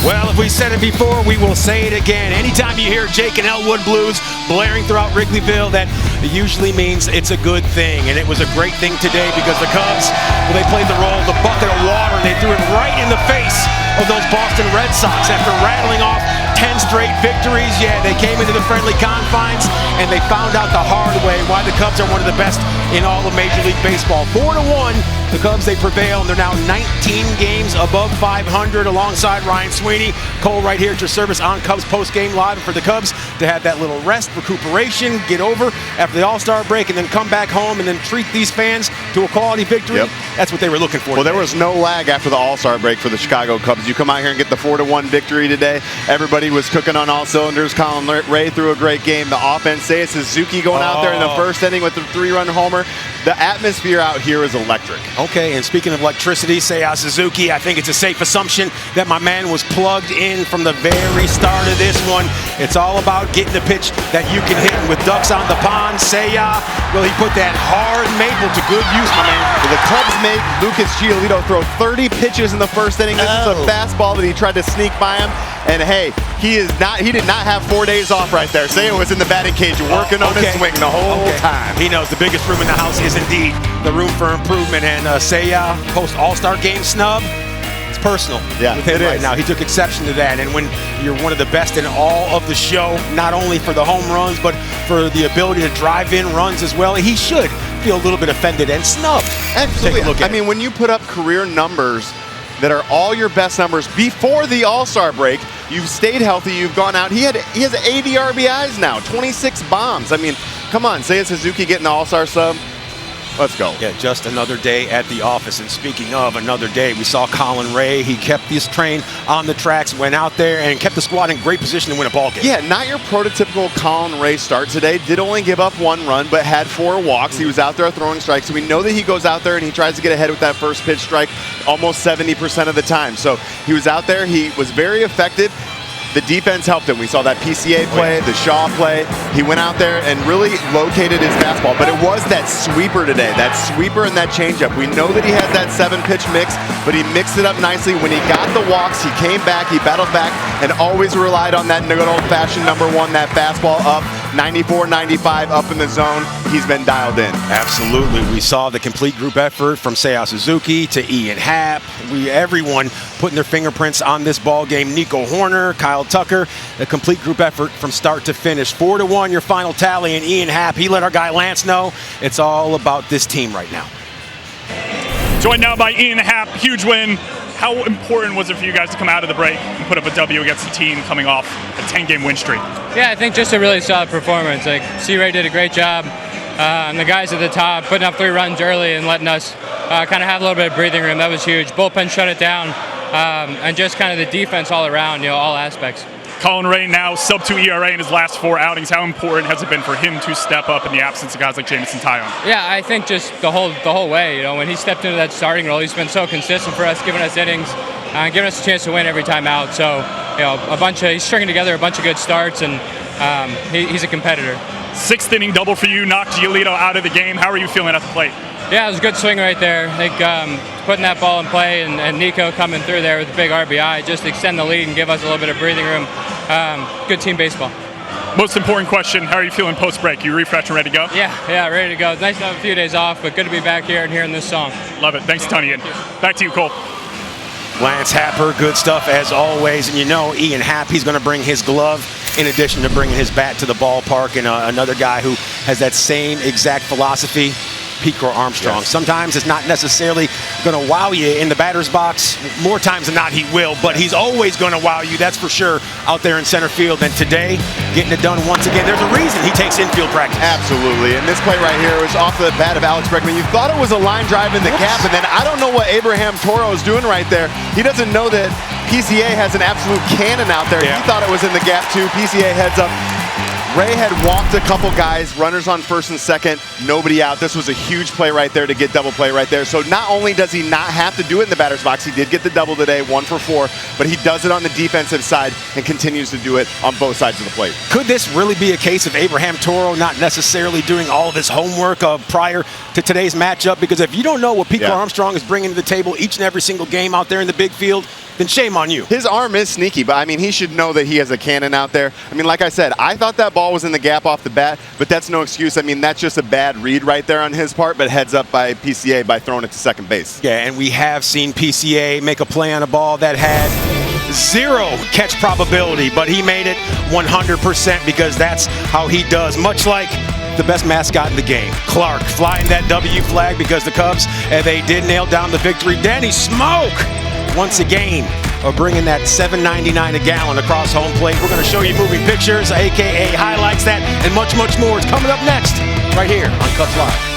Well, if we said it before, we will say it again. Anytime you hear Jake and Elwood Blues blaring throughout Wrigleyville, that usually means it's a good thing. And it was a great thing today because the Cubs, well, they played the role of the bucket of water, and they threw it right in the face of those Boston Red Sox after rattling off 10 straight victories. Yeah, they came into the friendly confines, and they found out the hard way why the Cubs are one of the best in all of Major League Baseball. 4-1, the Cubs, they prevail, and they're now 19 games above 500 alongside Ryan Sweeney. Cole right here at your service on Cubs Postgame Live. And for the Cubs to have that little rest, recuperation, get over after the All-Star break, and then come back home and then treat these fans to a quality victory, that's what they were looking for. Well, there was no lag after the All-Star break for the Chicago Cubs. You come out here and get the 4-1 victory today. Everybody was cooking on all cylinders. Colin Ray threw a great game. The offense, Seiya Suzuki going out there in the first inning with the 3-run homer. The atmosphere out here is electric. Okay, and speaking of electricity, Seiya Suzuki, I think it's a safe assumption that my man was plugged in from the very start of this one. It's all about getting the pitch that you can hit with ducks on the pond. Seiya, well, he put that hard maple to good use, my man. The Cubs made Lucas Giolito throw 30 pitches in the first inning. This is a fastball that he tried to sneak by him. And hey, he did not have 4 days off right there. Seiya was in the batting cage working on his swing the whole time. He knows the biggest room in the house is indeed the room for improvement. And Seiya, post All-Star game snub, it's personal with him right now. He took exception to that. And when you're one of the best in all of the show, not only for the home runs, but for the ability to drive in runs as well, he should feel a little bit offended and snubbed. Absolutely. Take a look at mean, when you put up career numbers that are all your best numbers before the All-Star break, you've stayed healthy, you've gone out. He has 80 RBIs now, 26 bombs. I mean, come on, Seiya Suzuki getting the All-Star sub. Let's go. Yeah, just another day at the office. And speaking of another day, we saw Colin Ray. He kept this train on the tracks, went out there and kept the squad in great position to win a ball game. Yeah, not your prototypical Colin Ray start today. Did only give up 1 run, but had 4 walks. He was out there throwing strikes. So we know that he goes out there and he tries to get ahead with that first pitch strike almost 70% of the time. So he was out there. He was very effective. The defense helped him. We saw that PCA play, the Shaw play. He went out there and really located his fastball. But it was that sweeper today, that sweeper and that changeup. We know that he has that 7-pitch mix, but he mixed it up nicely. When he got the walks, he came back, he battled back, and always relied on that good old-fashioned number 1, that fastball up, 94, 95, up in the zone. He's been dialed in. Absolutely. We saw the complete group effort from Seiya Suzuki to Ian Happ. Everyone putting their fingerprints on this ball game. Nico Horner, Kyle Tucker, a complete group effort from start to finish. 4-1 your final tally, and Ian Happ, he let our guy Lance know it's all about this team right now. Joined now by Ian Happ, huge win. How important was it for you guys to come out of the break and put up a W against the team coming off a 10-game win streak? Yeah, I think just a really solid performance. Like, C-Ray did a great job, and the guys at the top putting up 3 runs early and letting us kind of have a little bit of breathing room. That was huge. Bullpen shut it down, and just kind of the defense all around, all aspects. Colin Ray now sub-2 ERA in his last 4 outings. How important has it been for him to step up in the absence of guys like Jamison Tyone? Yeah, I think just the whole way. When he stepped into that starting role, he's been so consistent for us, giving us innings, giving us a chance to win every time out. So, he's stringing together a bunch of good starts, and he's a competitor. 6th inning double for you, knocked Giolito out of the game. How are you feeling at the plate? Yeah, it was a good swing right there. I think putting that ball in play and Nico coming through there with a big RBI, just extend the lead and give us a little bit of breathing room. Good team baseball. Most important question, how are you feeling post-break? You refreshed and ready to go? Yeah, ready to go. It's nice to have a few days off, but good to be back here and hearing this song. Love it. Thanks a ton, Ian. Back to you, Cole. Lance Happer, good stuff as always. And Ian Happ, he's going to bring his glove in addition to bringing his bat to the ballpark. And another guy who has that same exact philosophy, Pete Armstrong. Sometimes it's not necessarily going to wow you in the batter's box. More times than not, he will. But he's always going to wow you, that's for sure, out there in center field. And today, getting it done once again. There's a reason he takes infield practice. Absolutely. And this play right here was off the bat of Alex Bregman. You thought it was a line drive in the gap, and then I don't know what Abraham Toro is doing right there. He doesn't know that PCA has an absolute cannon out there. He thought it was in the gap too. PCA heads up. Ray had walked a couple guys, runners on first and second, nobody out. This was a huge play right there to get double play right there. So not only does he not have to do it in the batter's box, he did get the double today, 1 for 4, but he does it on the defensive side and continues to do it on both sides of the plate. Could this really be a case of Abraham Toro not necessarily doing all of his homework prior to today's matchup? Because if you don't know what Pete Armstrong is bringing to the table each and every single game out there in the big field, then shame on you. His arm is sneaky, but I mean, he should know that he has a cannon out there. I mean, like I said, I thought that ball was in the gap off the bat, but that's no excuse. I mean, that's just a bad read right there on his part, but heads up by PCA by throwing it to second base. Yeah, and we have seen PCA make a play on a ball that had 0 catch probability, but he made it 100% because that's how he does, much like the best mascot in the game, Clark, flying that W flag because the Cubs, they did nail down the victory. Danny Smoke, once again, bringing that $7.99 a gallon across home plate. We're going to show you moving pictures, aka highlights, that, and much, much more. It's coming up next, right here on Cubs Live.